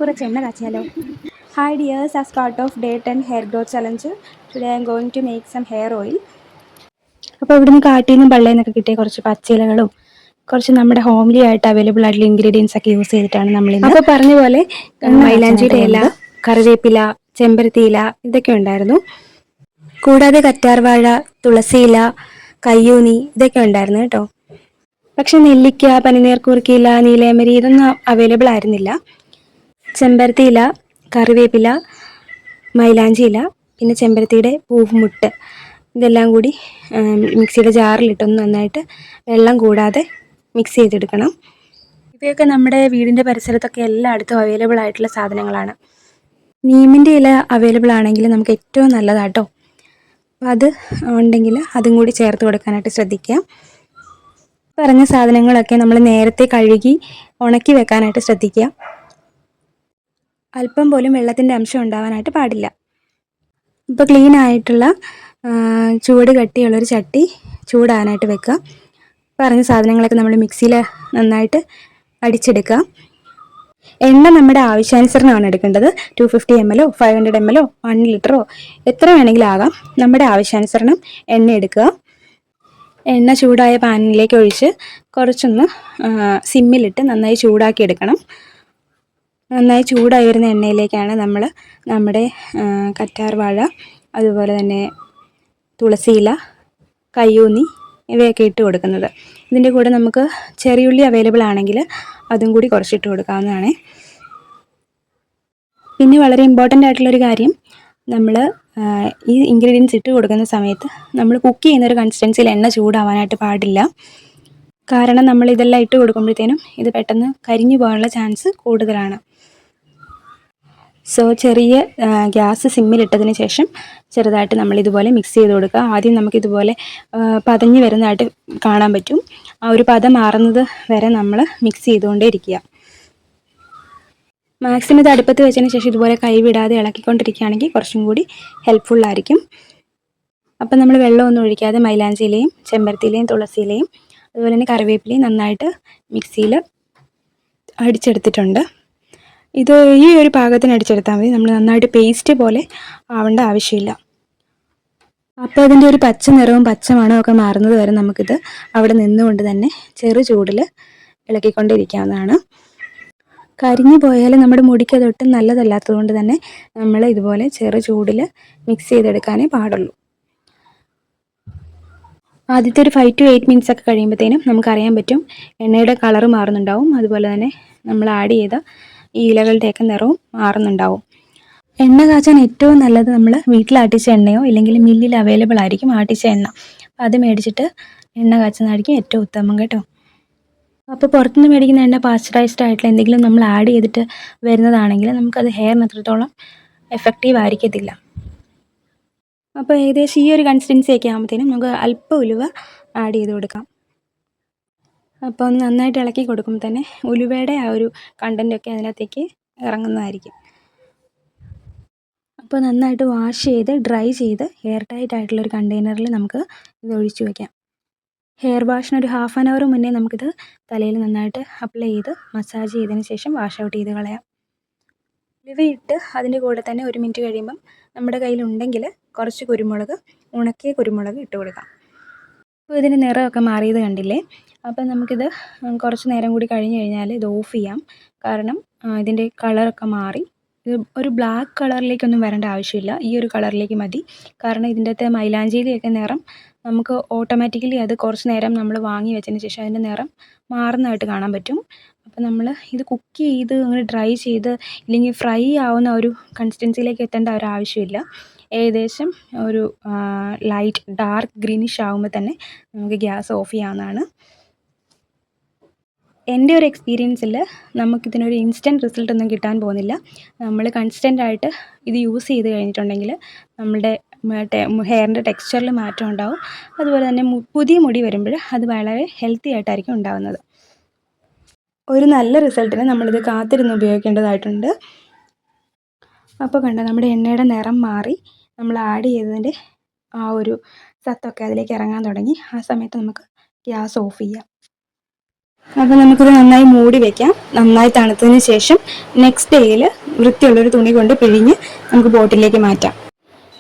കുറച്ച് എണ്ണ കാച്ചിയാലോ? Hi dears, as part of day 10 hair growth challenge, today I am going to make some hair oil. അപ്പോൾ ഇവിടുന്ന് കാട്ടിൽ നിന്നും പള്ളിയിൽ നിന്നൊക്കെ കിട്ടിയ കുറച്ച് പച്ചിലകളും കുറച്ച് നമ്മുടെ ഹോംലി ആയിട്ട് അവൈലബിൾ ആയിട്ടുള്ള ഇൻഗ്രീഡിയൻസ് ഒക്കെ യൂസ് ചെയ്തിട്ടാണ് നമ്മൾ അപ്പോൾ പറഞ്ഞ പോലെ മൈലാഞ്ചിയുടെ ഇല, കറിവേപ്പില, ചെമ്പരത്തി ഇല ഇതൊക്കെ ഉണ്ടായിരുന്നു. കൂടാതെ കറ്റാർവാഴ, തുളസിയില, കയ്യൂന്നി ഇതൊക്കെ ഉണ്ടായിരുന്നു കേട്ടോ. പക്ഷെ നെല്ലിക്ക, പനിനീർക്കൂർക്കയില, നീലയമരി ഇതൊന്നും അവൈലബിൾ ആയിരുന്നില്ല. ചെമ്പരത്തി ഇല, കറിവേപ്പില, മൈലാഞ്ചി ഇല, പിന്നെ ചെമ്പരത്തിയുടെ പൂമുട്ട് ഇതെല്ലാം കൂടി മിക്സിയുടെ ജാറിലിട്ടൊന്ന് നന്നായിട്ട് വെള്ളം കൂടാതെ മിക്സ് ചെയ്തെടുക്കണം. ഇവയൊക്കെ നമ്മുടെ വീടിൻ്റെ പരിസരത്തൊക്കെ എല്ലായിടത്തും അവൈലബിൾ ആയിട്ടുള്ള സാധനങ്ങളാണ്. നീമിൻ്റെ ഇല അവൈലബിൾ ആണെങ്കിൽ നമുക്ക് ഏറ്റവും നല്ലതാട്ടോ. അപ്പോൾ അത് ഉണ്ടെങ്കിൽ അതും കൂടി ചേർത്ത് കൊടുക്കാനായിട്ട് ശ്രദ്ധിക്കുക. പറഞ്ഞ സാധനങ്ങളൊക്കെ നമ്മൾ നേരത്തെ കഴുകി ഉണക്കി വെക്കാനായിട്ട് ശ്രദ്ധിക്കുക. അല്പം പോലും വെള്ളത്തിൻ്റെ അംശം ഉണ്ടാവാനായിട്ട് പാടില്ല. ഇപ്പോൾ ക്ലീൻ ആയിട്ടുള്ള ചൂട് കട്ടിയുള്ളൊരു ചട്ടി ചൂടാനായിട്ട് വെക്കുക. പറഞ്ഞ സാധനങ്ങളൊക്കെ നമ്മൾ മിക്സിയിൽ നന്നായിട്ട് അടിച്ചെടുക്കുക. എണ്ണ നമ്മുടെ ആവശ്യാനുസരണമാണ് എടുക്കേണ്ടത്. 250 ml 500 ml 1 ലിറ്ററോ എത്ര വേണമെങ്കിലും ആകാം. നമ്മുടെ ആവശ്യാനുസരണം എണ്ണ എടുക്കുക. എണ്ണ ചൂടായ പാനിലേക്ക് ഒഴിച്ച് കുറച്ചൊന്ന് സിമ്മിലിട്ട് നന്നായി ചൂടാക്കി എടുക്കണം. നന്നായി ചൂടായി വരുന്ന എണ്ണയിലേക്കാണ് നമ്മൾ നമ്മുടെ കറ്റാർവാഴ, അതുപോലെ തന്നെ തുളസിയില, കയ്യൂന്നി ഇവയൊക്കെ ഇട്ട് കൊടുക്കുന്നത്. ഇതിൻ്റെ കൂടെ നമുക്ക് ചെറിയുള്ളി അവൈലബിൾ ആണെങ്കിൽ അതും കൂടി കുറച്ചിട്ട് കൊടുക്കാവുന്നതാണ്. പിന്നെ വളരെ ഇമ്പോർട്ടൻ്റ് ആയിട്ടുള്ളൊരു കാര്യം, നമ്മൾ ഈ ഇൻഗ്രീഡിയൻസ് ഇട്ട് കൊടുക്കുന്ന സമയത്ത് നമ്മൾ കുക്ക് ചെയ്യുന്നൊരു കൺസിസ്റ്റൻസിയിൽ എണ്ണ ചൂടാവാനായിട്ട് പാടില്ല. കാരണം നമ്മൾ ഇതെല്ലാം ഇട്ട് കൊടുക്കുമ്പോഴത്തേനും ഇത് പെട്ടെന്ന് കരിഞ്ഞു പോകാനുള്ള ചാൻസ് കൂടുതലാണ്. സോ ചെറിയ ഗ്യാസ് സിമ്മിലിട്ടതിന് ശേഷം ചെറുതായിട്ട് നമ്മളിതുപോലെ മിക്സ് ചെയ്ത് കൊടുക്കുക. ആദ്യം നമുക്കിതുപോലെ പതഞ്ഞ് വരുന്നതായിട്ട് കാണാൻ പറ്റും. ആ ഒരു പദം മാറുന്നത് വരെ നമ്മൾ മിക്സ് ചെയ്തുകൊണ്ടേ ഇരിക്കുക. മാക്സിമം ഇത് അടുപ്പത്ത് വെച്ചതിന് ശേഷം ഇതുപോലെ കൈ വിടാതെ ഇളക്കിക്കൊണ്ടിരിക്കുകയാണെങ്കിൽ കുറച്ചും കൂടി ഹെൽപ്ഫുള്ളായിരിക്കും. അപ്പം നമ്മൾ വെള്ളമൊന്നും ഒഴിക്കാതെ മൈലാഞ്ചിയിലയും ചെമ്പരത്തിയിലയും തുളസിയിലയും അതുപോലെ തന്നെ കറിവേപ്പിലയും നന്നായിട്ട് മിക്സിയിൽ അടിച്ചെടുത്തിട്ടുണ്ട്. ഇത് ഈ ഒരു പാകത്തിന് അടിച്ചെടുത്താൽ മതി. നമ്മൾ നന്നായിട്ട് പേസ്റ്റ് പോലെ ആവേണ്ട ആവശ്യമില്ല. അപ്പോൾ ഇതിൻ്റെ ഒരു പച്ച നിറവും പച്ച മണവും ഒക്കെ മാറുന്നത് വരെ നമുക്കിത് അവിടെ നിന്നുകൊണ്ട് തന്നെ ചെറു ചൂടിൽ ഇളക്കിക്കൊണ്ടിരിക്കാവുന്നതാണ്. കരിഞ്ഞു പോയാൽ നമ്മുടെ മുടിക്ക് അതൊട്ടും നല്ലതല്ലാത്തത് കൊണ്ട് തന്നെ നമ്മൾ ഇതുപോലെ ചെറു ചൂടിൽ മിക്സ് ചെയ്തെടുക്കാനേ പാടുള്ളൂ. ആദ്യത്തെ ഒരു 5 to 8 മിനിറ്റ്സ് ഒക്കെ കഴിയുമ്പോഴത്തേനും നമുക്കറിയാൻ പറ്റും എണ്ണയുടെ കളറ് മാറുന്നുണ്ടാവും. അതുപോലെ തന്നെ നമ്മൾ ആഡ് ചെയ്ത ഈ ഇലകളുടെയൊക്കെ നിറവും മാറുന്നുണ്ടാവും. എണ്ണ കാച്ചാൻ ഏറ്റവും നല്ലത് നമ്മൾ വീട്ടിൽ ആട്ടിച്ച എണ്ണയോ ഇല്ലെങ്കിൽ മില്ലിൽ അവൈലബിൾ ആയിരിക്കും ആട്ടിച്ച എണ്ണ. അപ്പോൾ അത് മേടിച്ചിട്ട് എണ്ണ കാച്ചുന്നതായിരിക്കും ഏറ്റവും ഉത്തമം കേട്ടോ. അപ്പോൾ പുറത്തുനിന്ന് മേടിക്കുന്ന എണ്ണ പാസ്ചറൈസ്ഡ് ആയിട്ടുള്ള എന്തെങ്കിലും നമ്മൾ ആഡ് ചെയ്തിട്ട് വരുന്നതാണെങ്കിൽ നമുക്കത് ഹെയറിന് അത്രത്തോളം എഫക്റ്റീവ് ആയിരിക്കത്തില്ല. അപ്പോൾ ഏകദേശം ഈ ഒരു കൺസിസ്റ്റൻസി ഒക്കെ ആകുമ്പോഴത്തേനും നമുക്ക് അല്പം ഉലുവ ആഡ് ചെയ്ത് കൊടുക്കാം. അപ്പോൾ ഒന്ന് നന്നായിട്ട് ഇളക്കി കൊടുക്കുമ്പോൾ തന്നെ ഉലുവയുടെ ആ ഒരു കണ്ടൻറ്റൊക്കെ അതിനകത്തേക്ക് ഇറങ്ങുന്നതായിരിക്കും. അപ്പോൾ നന്നായിട്ട് വാഷ് ചെയ്ത് ഡ്രൈ ചെയ്ത് എയർ ടൈറ്റ് ആയിട്ടുള്ളൊരു കണ്ടെയ്നറിൽ നമുക്ക് ഇത് ഒഴിച്ചു വയ്ക്കാം. ഹെയർ വാഷിനൊരു 1/2 an hour മുന്നേ നമുക്കിത് തലയിൽ നന്നായിട്ട് അപ്ലൈ ചെയ്ത് മസാജ് ചെയ്തതിന് ശേഷം വാഷ് ഔട്ട് ചെയ്ത് കളയാം. ഉലുവയിട്ട് അതിൻ്റെ കൂടെ തന്നെ 1 മിനിറ്റ് കഴിയുമ്പം നമ്മുടെ കയ്യിലുണ്ടെങ്കിൽ കുറച്ച് കുരുമുളക്, ഉണക്കിയ കുരുമുളക് ഇട്ട് കൊടുക്കാം. അപ്പോൾ ഇതിൻ്റെ നിറമൊക്കെ മാറിയത് കണ്ടില്ലേ? അപ്പം നമുക്കിത് കുറച്ച് നേരം കൂടി കഴിഞ്ഞ് കഴിഞ്ഞാൽ ഇത് ഓഫ് ചെയ്യാം. കാരണം ഇതിൻ്റെ കളറൊക്കെ മാറി ഇത് ഒരു ബ്ലാക്ക് കളറിലേക്കൊന്നും വരേണ്ട ആവശ്യമില്ല. ഈ ഒരു കളറിലേക്ക് മതി. കാരണം ഇതിൻ്റെ അകത്തെ മൈലാഞ്ചിയിലെയൊക്കെ നിറം നമുക്ക് ഓട്ടോമാറ്റിക്കലി അത് കുറച്ച് നേരം നമ്മൾ വാങ്ങി വെച്ചതിന് ശേഷം അതിൻ്റെ നിറം മാറുന്നതായിട്ട് കാണാൻ പറ്റും. അപ്പോൾ നമ്മൾ ഇത് കുക്ക് ചെയ്ത് അങ്ങനെ ഡ്രൈ ചെയ്ത് ഇല്ലെങ്കിൽ ഫ്രൈ ആവുന്ന ഒരു കൺസിസ്റ്റൻസിയിലേക്ക് എത്തേണ്ട ഒരു ആവശ്യമില്ല. ഏകദേശം ഒരു ലൈറ്റ് ഡാർക്ക് ഗ്രീനിഷ് ആകുമ്പോൾ തന്നെ നമുക്ക് ഗ്യാസ് ഓഫ് ചെയ്യാവുന്നതാണ്. എൻ്റെ ഒരു എക്സ്പീരിയൻസിൽ നമുക്കിതിനൊരു ഇൻസ്റ്റൻറ്റ് റിസൾട്ടൊന്നും കിട്ടാൻ പോകുന്നില്ല. നമ്മൾ കൺസിസ്റ്റൻ്റ് ആയിട്ട് ഇത് യൂസ് ചെയ്ത് കഴിഞ്ഞിട്ടുണ്ടെങ്കിൽ നമ്മളുടെ ഹെയറിൻ്റെ ടെക്സ്ചറിൽ മാറ്റം ഉണ്ടാവും. അതുപോലെ തന്നെ പുതിയ മുടി വരുമ്പോൾ അത് വളരെ ഹെൽത്തി ആയിട്ടായിരിക്കും ഉണ്ടാകുന്നത്. ഒരു നല്ല റിസൾട്ടിന് നമ്മളിത് കാത്തിരുന്ന് ഉപയോഗിക്കേണ്ടതായിട്ടുണ്ട്. അപ്പോൾ കണ്ടോ നമ്മുടെ എണ്ണയുടെ നിറം മാറി നമ്മൾ ആഡ് ചെയ്തതിൻ്റെ ആ ഒരു സത്തൊക്കെ അതിലേക്ക് ഇറങ്ങാൻ തുടങ്ങി. ആ സമയത്ത് നമുക്ക് ഗ്യാസ് ഓഫ് ചെയ്യാം. അപ്പോൾ നമുക്കിത് നന്നായി മൂടി വയ്ക്കാം. നന്നായി തണുത്തതിന് ശേഷം നെക്സ്റ്റ് ഡേയിൽ വൃത്തിയുള്ളൊരു തുണി കൊണ്ട് പിഴിഞ്ഞ് നമുക്ക് ബോട്ടിലേക്ക് മാറ്റാം.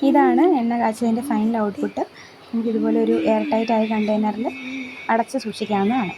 ഇതാണ് എണ്ണ കാച്ചിയതിൻ്റെ ഫൈനൽ ഔട്ട്പുട്ട്. നമുക്കിതുപോലെ ഒരു എയർ ടൈറ്റ് ആയ കണ്ടെയ്നറിൽ അടച്ച് സൂക്ഷിക്കാവുന്നതാണ്.